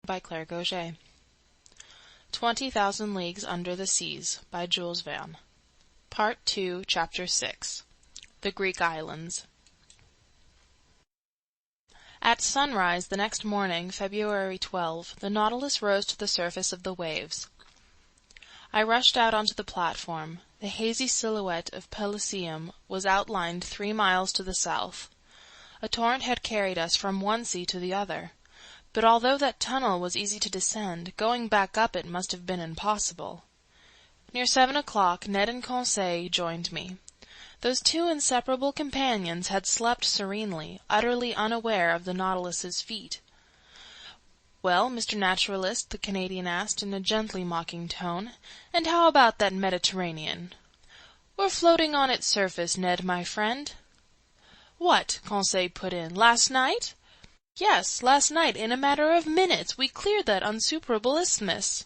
by Claire Gauger. 20,000 Leagues Under the Seas by Jules Verne. Part 2, Chapter 6. The Greek Islands. At sunrise the next morning, February 12, the Nautilus rose to the surface of the waves. I rushed out onto the platform. The hazy silhouette of Pelusium was outlined 3 miles to the south. A torrent had carried us from one sea to the other. But although that tunnel was easy to descend, going back up it must have been impossible. Near 7 o'clock, Ned and Conseil joined me. Those two inseparable companions had slept serenely, utterly unaware of the Nautilus's feat. "Well, Mr. Naturalist," the Canadian asked in a gently mocking tone, "and how about that Mediterranean?" "We're floating on its surface, Ned, my friend." "What?" Conseil put in. "Last night?" "Yes, last night, in a matter of minutes, we cleared that unsuperable isthmus."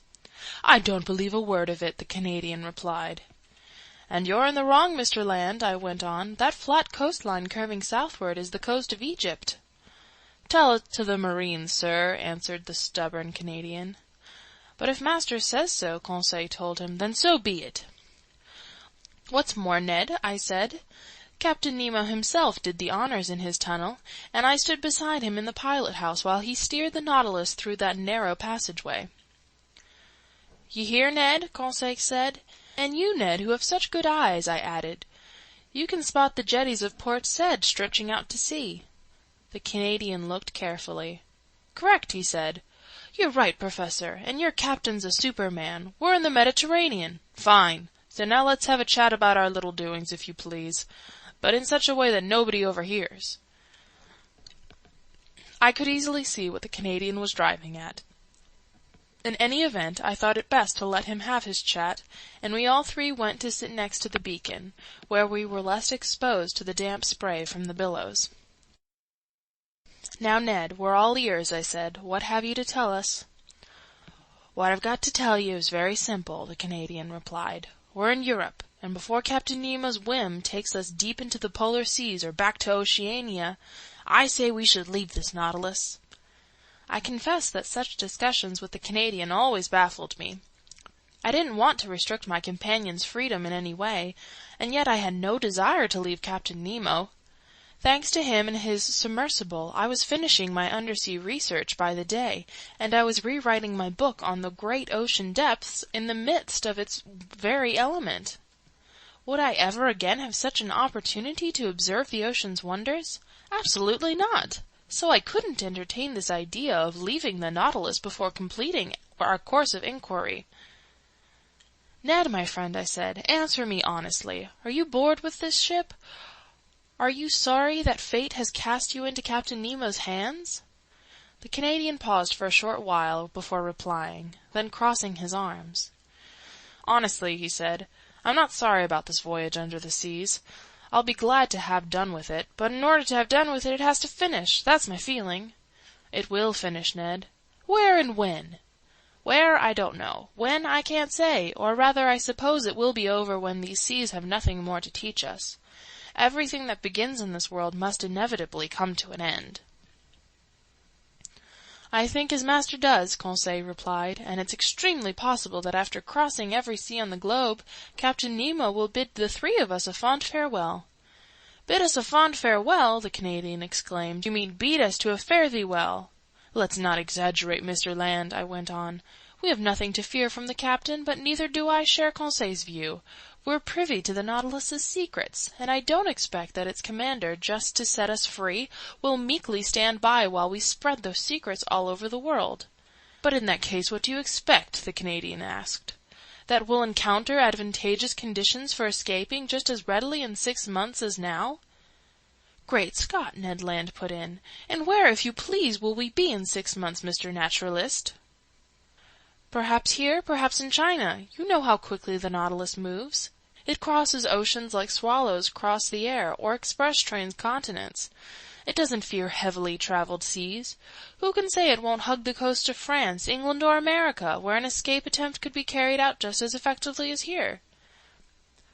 "I don't believe a word of it," the Canadian replied. "And you're in the wrong, Mr. Land," I went on. "That flat coastline curving southward is the coast of Egypt." "Tell it to the marines, sir," answered the stubborn Canadian. "But if master says so," Conseil told him, "then so be it." "What's more, Ned," I said, "Captain Nemo himself did the honors in his tunnel, and I stood beside him in the pilot-house while he steered the Nautilus through that narrow passageway." "You hear, Ned?" Conseil said. "And you, Ned, who have such good eyes," I added. "You can spot the jetties of Port Said stretching out to sea." The Canadian looked carefully. "Correct," he said. "You're right, Professor, and your captain's a superman. We're in the Mediterranean. Fine. So now let's have a chat about our little doings, if you please, but in such a way that nobody overhears." I could easily see what the Canadian was driving at. In any event, I thought it best to let him have his chat, and we all three went to sit next to the beacon, where we were less exposed to the damp spray from the billows. "Now, Ned, we're all ears," I said. "What have you to tell us?" "What I've got to tell you is very simple," the Canadian replied. "We're in Europe, and before Captain Nemo's whim takes us deep into the polar seas or back to Oceania, I say we should leave this Nautilus." I confess that such discussions with the Canadian always baffled me. I didn't want to restrict my companion's freedom in any way, and yet I had no desire to leave Captain Nemo. Thanks to him and his submersible, I was finishing my undersea research by the day, and I was rewriting my book on the great ocean depths in the midst of its very element. Would I ever again have such an opportunity to observe the ocean's wonders? Absolutely not. So I couldn't entertain this idea of leaving the Nautilus before completing our course of inquiry. "Ned, my friend," I said, "answer me honestly. Are you bored with this ship? Are you sorry that fate has cast you into Captain Nemo's hands?" The Canadian paused for a short while before replying, then crossing his arms. "Honestly," he said, "I'm not sorry about this voyage under the seas. I'll be glad to have done with it, but in order to have done with it, it has to finish. That's my feeling." "It will finish, Ned." "Where and when?" "Where, I don't know. When, I can't say, or rather I suppose it will be over when these seas have nothing more to teach us. Everything that begins in this world must inevitably come to an end." "I think as master does," Conseil replied, "and it's extremely possible that after crossing every sea on the globe, Captain Nemo will bid the 3 of us a fond farewell." "Bid us a fond farewell!" the Canadian exclaimed. "You mean beat us to a fare-thee-well." "Let's not exaggerate, Mr. Land," I went on. "We have nothing to fear from the captain, but neither do I share Conseil's view. We're privy to the Nautilus's secrets, and I don't expect that its commander, just to set us free, will meekly stand by while we spread those secrets all over the world." "But in that case what do you expect?" the Canadian asked. "That we'll encounter advantageous conditions for escaping just as readily in 6 months as now?" "Great Scott!" Ned Land put in. "And where, if you please, will we be in 6 months, Mr. Naturalist?" "Perhaps here, perhaps in China. You know how quickly the Nautilus moves. It crosses oceans like swallows cross the air, or express trains continents. It doesn't fear heavily traveled seas. Who can say it won't hug the coast of France, England, or America, where an escape attempt could be carried out just as effectively as here?"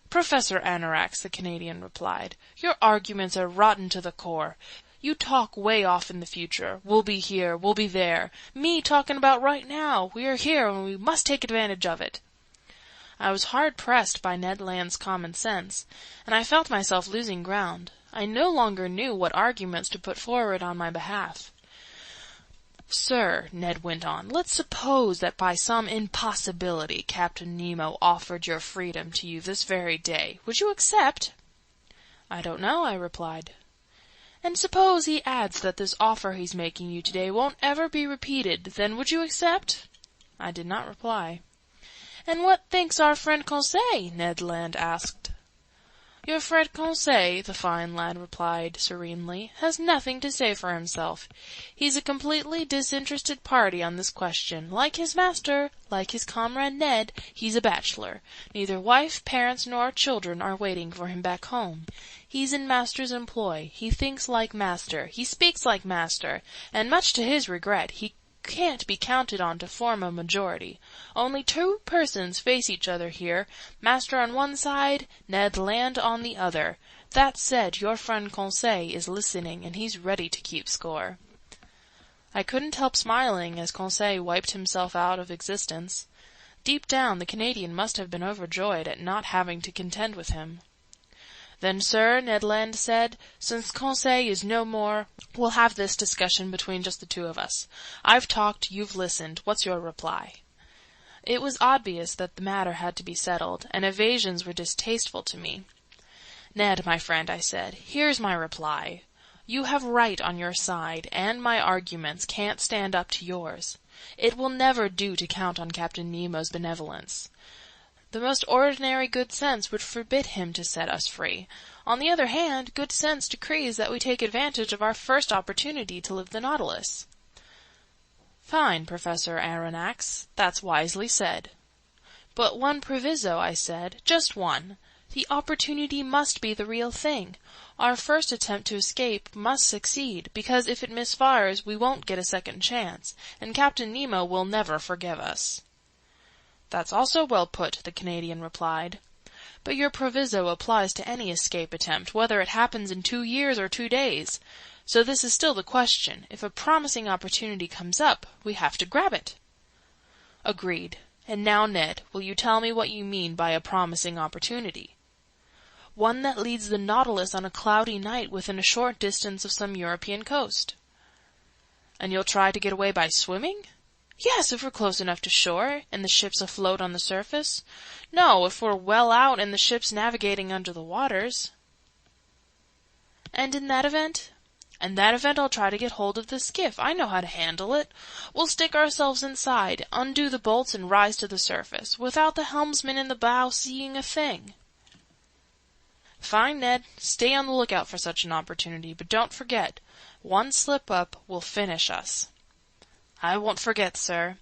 "Professor Aronnax," the Canadian replied, "your arguments are rotten to the core. You talk way off in the future. We'll be here, we'll be there. Me talking about right now. We are here and we must take advantage of it. I was hard-pressed by Ned Land's common sense, and I felt myself losing ground. I no longer knew what arguments to put forward on my behalf. "Sir," Ned went on, "let's suppose that by some impossibility Captain Nemo offered your freedom to you this very day. Would you accept?" "I don't know," I replied. "And suppose he adds that this offer he's making you today won't ever be repeated, then would you accept?" I did not reply. "And what thinks our friend Conseil?" Ned Land asked. "Your friend Conseil," the fine lad replied serenely, "has nothing to say for himself. He's a completely disinterested party on this question. Like his master, like his comrade Ned, he's a bachelor. Neither wife, parents, nor children are waiting for him back home. He's in master's employ. He thinks like master. He speaks like master. And much to his regret, he can't be counted on to form a majority. Only 2 persons face each other here, master on one side, Ned Land on the other. That said, your friend Conseil is listening, and he's ready to keep score." I couldn't help smiling as Conseil wiped himself out of existence. Deep down, the Canadian must have been overjoyed at not having to contend with him. "Then, sir," Ned Land said, "since Conseil is no more, we'll have this discussion between just the 2 of us. I've talked, you've listened. What's your reply?" It was obvious that the matter had to be settled, and evasions were distasteful to me. "Ned, my friend," I said, "here's my reply. You have right on your side, and my arguments can't stand up to yours. It will never do to count on Captain Nemo's benevolence. The most ordinary good sense would forbid him to set us free. On the other hand, good sense decrees that we take advantage of our first opportunity to live the Nautilus." "Fine, Professor Aronnax. That's wisely said." "But one proviso," I said. "Just one. The opportunity must be the real thing. Our first attempt to escape must succeed, because if it misfires we won't get a second chance, and Captain Nemo will never forgive us." "That's also well put," the Canadian replied. "But your proviso applies to any escape attempt, whether it happens in 2 years or 2 days. So this is still the question. If a promising opportunity comes up, we have to grab it." "Agreed. And now, Ned, will you tell me what you mean by a promising opportunity?" "One that leads the Nautilus on a cloudy night within a short distance of some European coast." "And you'll try to get away by swimming?" "Yes, if we're close enough to shore, and the ship's afloat on the surface. No, if we're well out and the ship's navigating under the waters." "And in that event?" "In that event I'll try to get hold of the skiff. I know how to handle it. We'll stick ourselves inside, undo the bolts, and rise to the surface, without the helmsman in the bow seeing a thing." "Fine, Ned. Stay on the lookout for such an opportunity, but don't forget, one slip-up will finish us." "I won't forget, sir."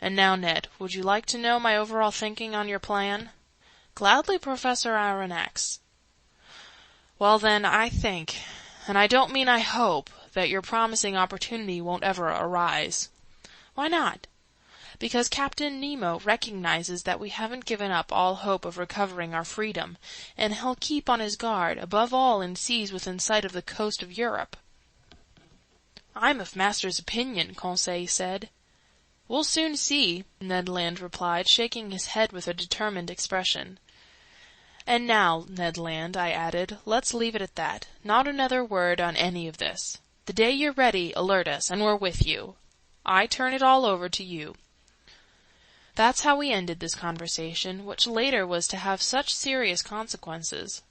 "And now, Ned, would you like to know my overall thinking on your plan?" "Gladly, Professor Aronnax." "Well, then, I think, and I don't mean I hope, that your promising opportunity won't ever arise." "Why not?" "Because Captain Nemo recognizes that we haven't given up all hope of recovering our freedom, and he'll keep on his guard, above all in seas within sight of the coast of Europe." "I'm of master's opinion," Conseil said. "We'll soon see," Ned Land replied, shaking his head with a determined expression. "And now, Ned Land," I added, "let's leave it at that. Not another word on any of this. The day you're ready, alert us, and we're with you. I turn it all over to you." That's how we ended this conversation, which later was to have such serious consequences.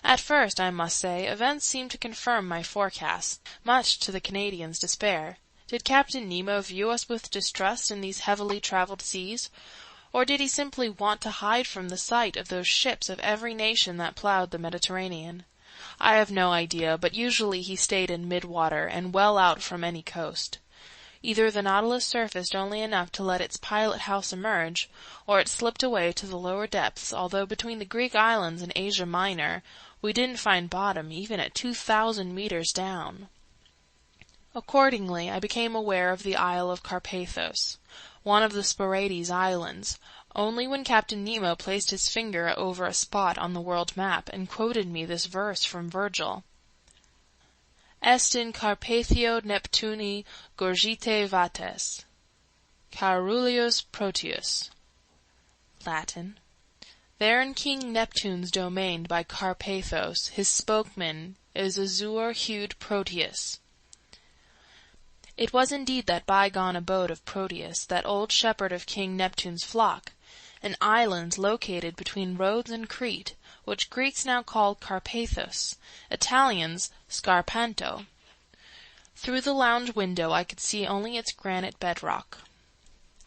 At first, I must say, events seemed to confirm my forecast, much to the Canadian's despair. Did Captain Nemo view us with distrust in these heavily traveled seas, or did he simply want to hide from the sight of those ships of every nation that plowed the Mediterranean? I have no idea, but usually he stayed in mid-water and well out from any coast. Either the Nautilus surfaced only enough to let its pilot-house emerge, or it slipped away to the lower depths, although between the Greek islands and Asia Minor we didn't find bottom even at 2,000 meters down. Accordingly, I became aware of the Isle of Carpathos, one of the Sporades Islands, only when Captain Nemo placed his finger over a spot on the world map and quoted me this verse from Virgil. Est in Carpathio Neptuni gorgite vates. Caeruleus Proteus. Latin. There in King Neptune's domain by Carpathos, his spokesman is azure-hued Proteus. It was indeed that bygone abode of Proteus, that old shepherd of King Neptune's flock, an island located between Rhodes and Crete, which Greeks now call Carpathos, Italians Scarpanto. Through the lounge window I could see only its granite bedrock.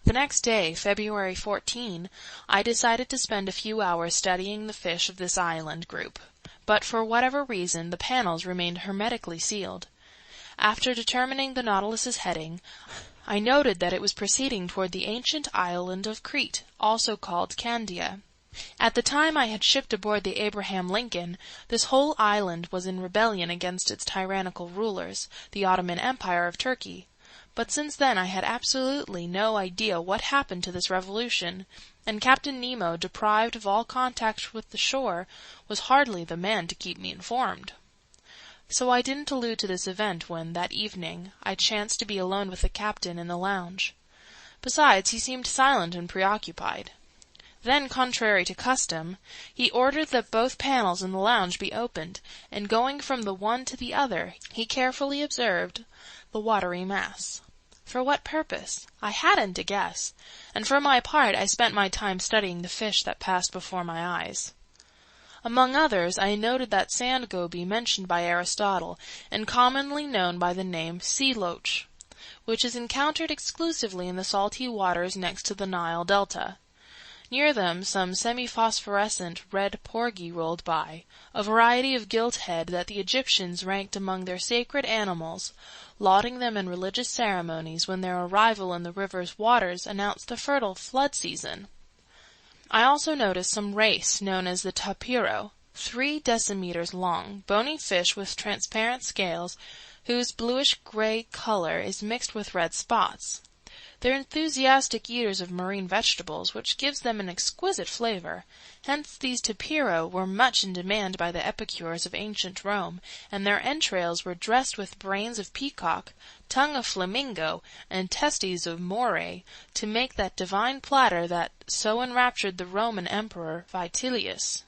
The next day, February 14, I decided to spend a few hours studying the fish of this island group, but for whatever reason the panels remained hermetically sealed. After determining the Nautilus's heading, I noted that it was proceeding toward the ancient island of Crete, also called Candia. At the time I had shipped aboard the Abraham Lincoln, this whole island was in rebellion against its tyrannical rulers, the Ottoman Empire of Turkey. But since then I had absolutely no idea what happened to this revolution, and Captain Nemo, deprived of all contact with the shore, was hardly the man to keep me informed. So I didn't allude to this event when, that evening, I chanced to be alone with the captain in the lounge. Besides, he seemed silent and preoccupied. Then, contrary to custom, he ordered that both panels in the lounge be opened, and going from the one to the other, he carefully observed the watery mass. For what purpose? I hadn't a guess, and for my part I spent my time studying the fish that passed before my eyes. Among others, I noted that sand goby mentioned by Aristotle, and commonly known by the name sea loach, which is encountered exclusively in the salty waters next to the Nile delta. Near them some semi-phosphorescent red porgy rolled by, a variety of gilt head that the Egyptians ranked among their sacred animals, lauding them in religious ceremonies when their arrival in the river's waters announced the fertile flood season. I also noticed some race known as the tapiro, 3 decimeters long, bony fish with transparent scales, whose bluish-gray color is mixed with red spots. They're enthusiastic eaters of marine vegetables, which gives them an exquisite flavor. Hence these tapiro were much in demand by the epicures of ancient Rome, and their entrails were dressed with brains of peacock, tongue of flamingo, and testes of moray, to make that divine platter that so enraptured the Roman Emperor Vitellius.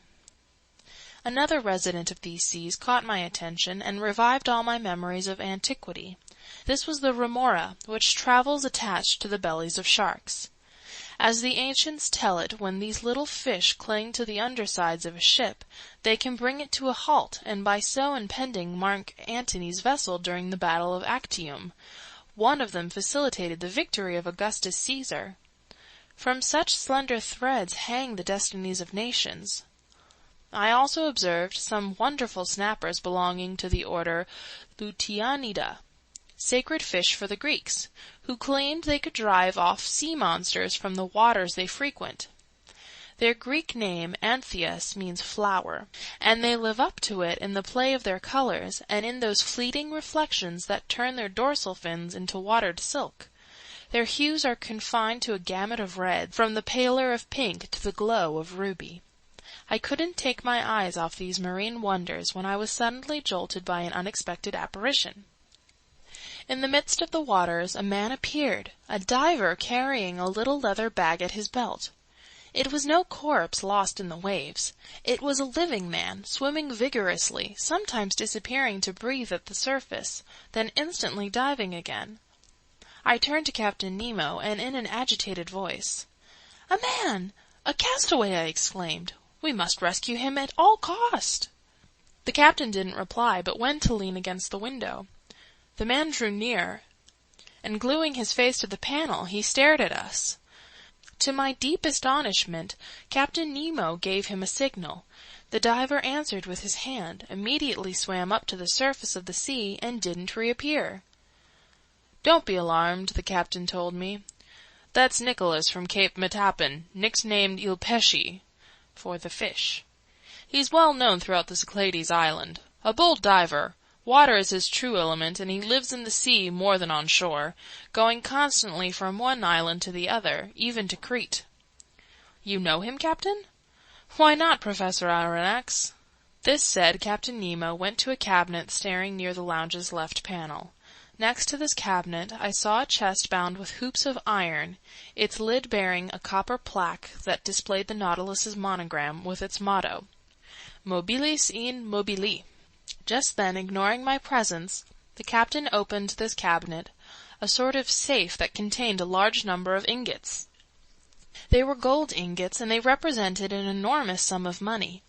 Another resident of these seas caught my attention and revived all my memories of antiquity. This was the remora, which travels attached to the bellies of sharks. As the ancients tell it, when these little fish cling to the undersides of a ship, they can bring it to a halt, and by so impeding Mark Antony's vessel during the battle of Actium. One of them facilitated the victory of Augustus Caesar. From such slender threads hang the destinies of nations. I also observed some wonderful snappers belonging to the order Lutianida, sacred fish for the Greeks, who claimed they could drive off sea monsters from the waters they frequent. Their Greek name, Anthias, means flower, and they live up to it in the play of their colors and in those fleeting reflections that turn their dorsal fins into watered silk. Their hues are confined to a gamut of red, from the paler of pink to the glow of ruby. I couldn't take my eyes off these marine wonders when I was suddenly jolted by an unexpected apparition. In the midst of the waters a man appeared, a diver carrying a little leather bag at his belt. It was no corpse lost in the waves. It was a living man, swimming vigorously, sometimes disappearing to breathe at the surface, then instantly diving again. I turned to Captain Nemo, and in an agitated voice, "A man! A castaway!" I exclaimed. "We must rescue him at all cost." The captain didn't reply, but went to lean against the window. The man drew near, and gluing his face to the panel, he stared at us. To my deep astonishment, Captain Nemo gave him a signal. The diver answered with his hand, immediately swam up to the surface of the sea, and didn't reappear. "Don't be alarmed," the captain told me. "That's Nicholas from Cape Matapan, nicknamed Il Pesci, for the fish. He's well known throughout the Cyclades island. A bold diver. Water is his true element, and he lives in the sea more than on shore, going constantly from one island to the other, even to Crete." "You know him, Captain?" "Why not, Professor Aronnax?" This said, Captain Nemo went to a cabinet staring near the lounge's left panel. Next to this cabinet I saw a chest bound with hoops of iron, its lid bearing a copper plaque that displayed the Nautilus's monogram with its motto, Mobilis in mobili. Just then, ignoring my presence, the captain opened this cabinet, a sort of safe that contained a large number of ingots. They were gold ingots, and they represented an enormous sum of money.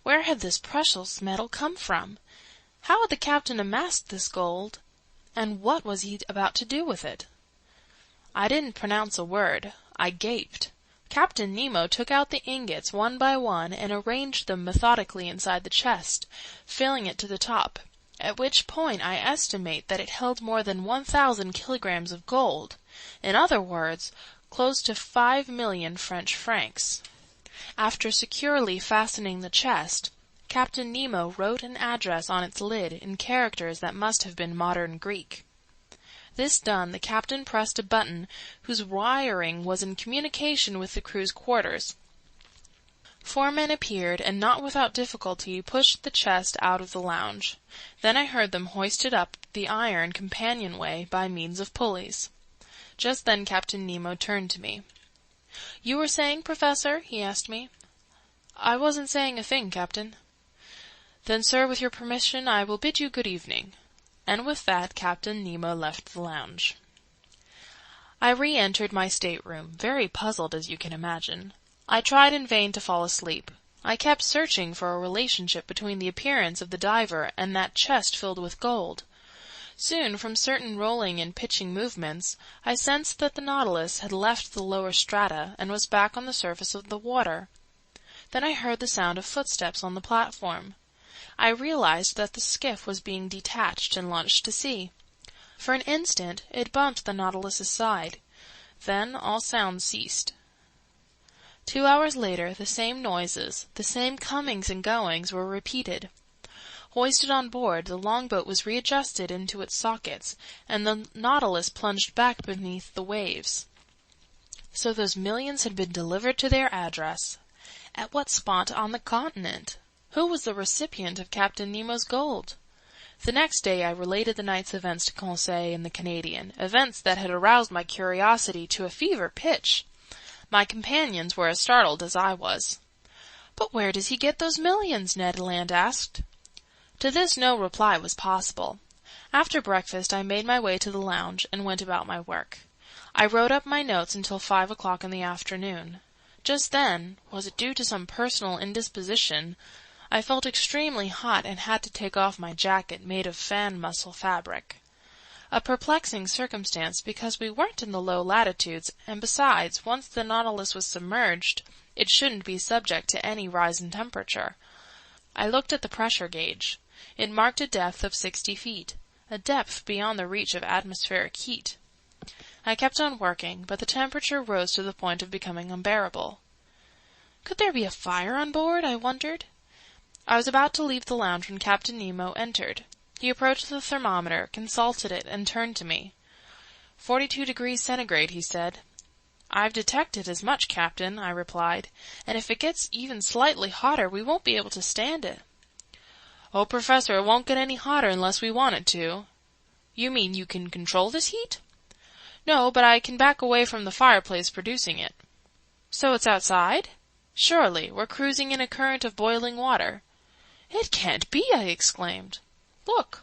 Where had this precious metal come from? How had the captain amassed this gold? And what was he about to do with it? I didn't pronounce a word. I gaped. Captain Nemo took out the ingots one by one and arranged them methodically inside the chest, filling it to the top, at which point I estimate that it held more than 1,000 kilograms of gold. In other words, close to 5,000,000 French francs. After securely fastening the chest, Captain Nemo wrote an address on its lid in characters that must have been modern Greek. This done, the captain pressed a button whose wiring was in communication with the crew's quarters. 4 men appeared, and not without difficulty pushed the chest out of the lounge. Then I heard them hoist it up the iron companionway by means of pulleys. Just then Captain Nemo turned to me. "You were saying, Professor?" he asked me. "I wasn't saying a thing, Captain." "Then, sir, with your permission, I will bid you good evening." And with that Captain Nemo left the lounge. I re-entered my stateroom, very puzzled as you can imagine. I tried in vain to fall asleep. I kept searching for a relationship between the appearance of the diver and that chest filled with gold. Soon, from certain rolling and pitching movements, I sensed that the Nautilus had left the lower strata and was back on the surface of the water. Then I heard the sound of footsteps on the platform. I realized that the skiff was being detached and launched to sea. For an instant it bumped the Nautilus's side. Then all sound ceased. 2 hours later the same noises, the same comings and goings were repeated. Hoisted on board, the longboat was readjusted into its sockets, and the Nautilus plunged back beneath the waves. So those millions had been delivered to their address. At what spot on the continent? Who was the recipient of Captain Nemo's gold? The next day I related the night's events to Conseil and the Canadian, events that had aroused my curiosity to a fever pitch. My companions were as startled as I was. "But where does he get those millions?" Ned Land asked. To this no reply was possible. After breakfast I made my way to the lounge and went about my work. I wrote up my notes until 5 o'clock in the afternoon. Just then, was it due to some personal indisposition, I felt extremely hot and had to take off my jacket made of fan muscle fabric. A perplexing circumstance, because we weren't in the low latitudes, and besides, once the Nautilus was submerged, it shouldn't be subject to any rise in temperature. I looked at the pressure gauge. It marked a depth of 60 feet, a depth beyond the reach of atmospheric heat. I kept on working, but the temperature rose to the point of becoming unbearable. Could there be a fire on board? I wondered. I was about to leave the lounge when Captain Nemo entered. He approached the thermometer, consulted it, and turned to me. 42 degrees centigrade, he said. "I've detected as much, Captain," I replied, "and if it gets even slightly hotter, we won't be able to stand it." "Oh, Professor, it won't get any hotter unless we want it to." "You mean you can control this heat?" "No, but I can back away from the fireplace producing it." "So it's outside?" "Surely. We're cruising in a current of boiling water." "It can't be!" I exclaimed. "Look."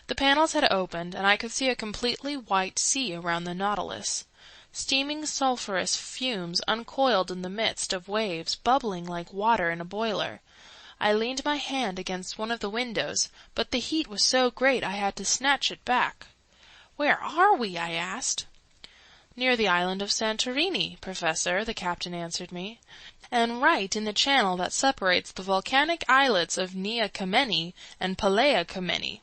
The panels had opened, and I could see a completely white sea around the Nautilus. Steaming sulphurous fumes uncoiled in the midst of waves bubbling like water in a boiler. I leaned my hand against one of the windows, but the heat was so great I had to snatch it back. "Where are we?" I asked. "Near the island of Santorini, Professor," the captain answered me, "and right in the channel that separates the volcanic islets of Nea Kamenni and Pelea Kamenni.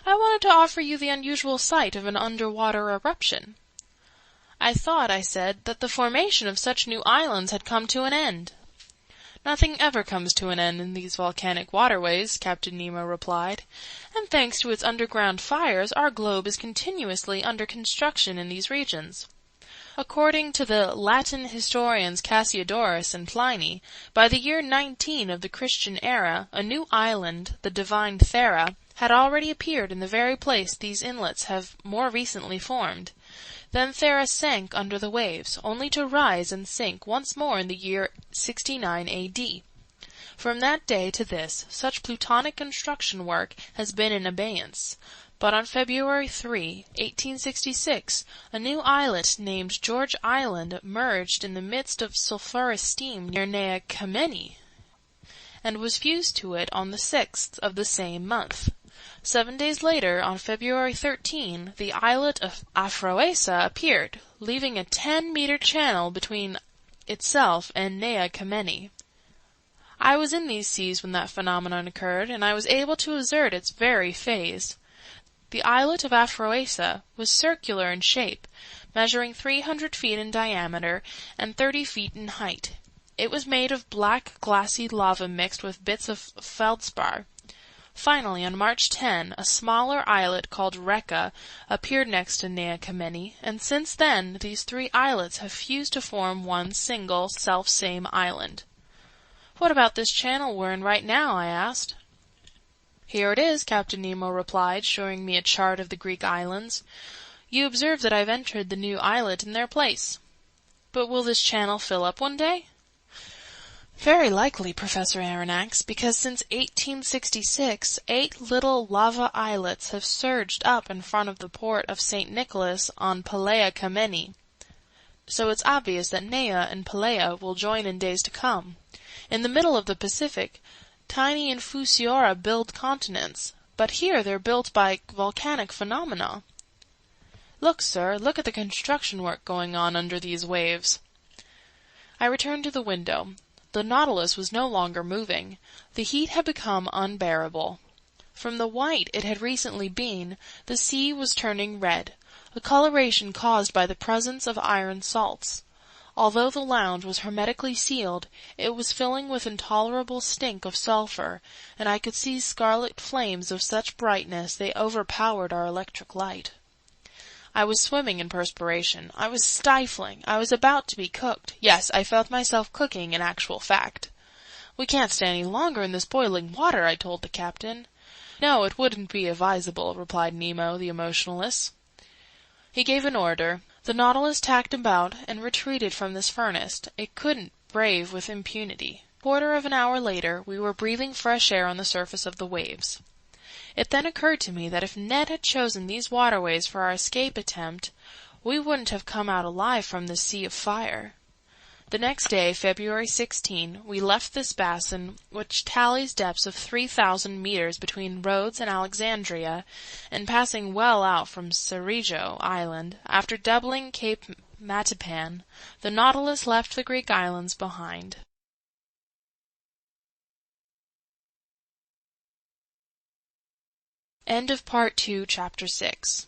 I wanted to offer you the unusual sight of an underwater eruption." "I thought," I said, "that the formation of such new islands had come to an end." "Nothing ever comes to an end in these volcanic waterways," Captain Nemo replied, "and thanks to its underground fires our globe is continuously under construction in these regions. According to the Latin historians Cassiodorus and Pliny, by the year 19 of the Christian era, a new island, the divine Thera, had already appeared in the very place these inlets have more recently formed. Then Thera sank under the waves, only to rise and sink once more in the year 69 A.D. From that day to this, such plutonic construction work has been in abeyance. But on February 3, 1866, a new islet named George Island emerged in the midst of sulphurous steam near Nea Kamenni, and was fused to it on the 6th of the same month. 7 days later, on February 13, the islet of Aphroessa appeared, leaving a 10-meter channel between itself and Nea Kamenni. I was in these seas when that phenomenon occurred, and I was able to observe its very phase. The islet of Aphroessa was circular in shape, measuring 300 feet in diameter and 30 feet in height. It was made of black, glassy lava mixed with bits of feldspar. Finally, on March 10, a smaller islet called Rekka appeared next to Nea Kamenni, and since then these three islets have fused to form one single, self-same island. "What about this channel we're in right now?" I asked. "Here it is," Captain Nemo replied, showing me a chart of the Greek islands. "You observe that I've entered the new islet in their place. But will this channel fill up one day?" "Very likely, Professor Aronnax, because since 1866, 8 little lava islets have surged up in front of the port of St. Nicholas on Palea Kamenni. So it's obvious that Nea and Palea will join in days to come. In the middle of the Pacific, tiny infusiora build continents, but here they're built by volcanic phenomena. Look, sir, look at the construction work going on under these waves." I returned to the window. The Nautilus was no longer moving. The heat had become unbearable. From the white it had recently been, the sea was turning red, a coloration caused by the presence of iron salts. Although the lounge was hermetically sealed, it was filling with intolerable stink of sulphur, and I could see scarlet flames of such brightness they overpowered our electric light. I was swimming in perspiration. I was stifling. I was about to be cooked. Yes, I felt myself cooking in actual fact. "We can't stay any longer in this boiling water," I told the captain. "No, it wouldn't be advisable," replied Nemo, the emotionless. He gave an order. The Nautilus tacked about and retreated from this furnace. It couldn't brave with impunity. Quarter of an hour later, we were breathing fresh air on the surface of the waves. It then occurred to me that if Ned had chosen these waterways for our escape attempt, we wouldn't have come out alive from this sea of fire. The next day, February 16, we left this basin, which tallies depths of 3,000 meters between Rhodes and Alexandria, and passing well out from Cerigo Island, after doubling Cape Matapan, the Nautilus left the Greek islands behind. End of Part 2, Chapter 6.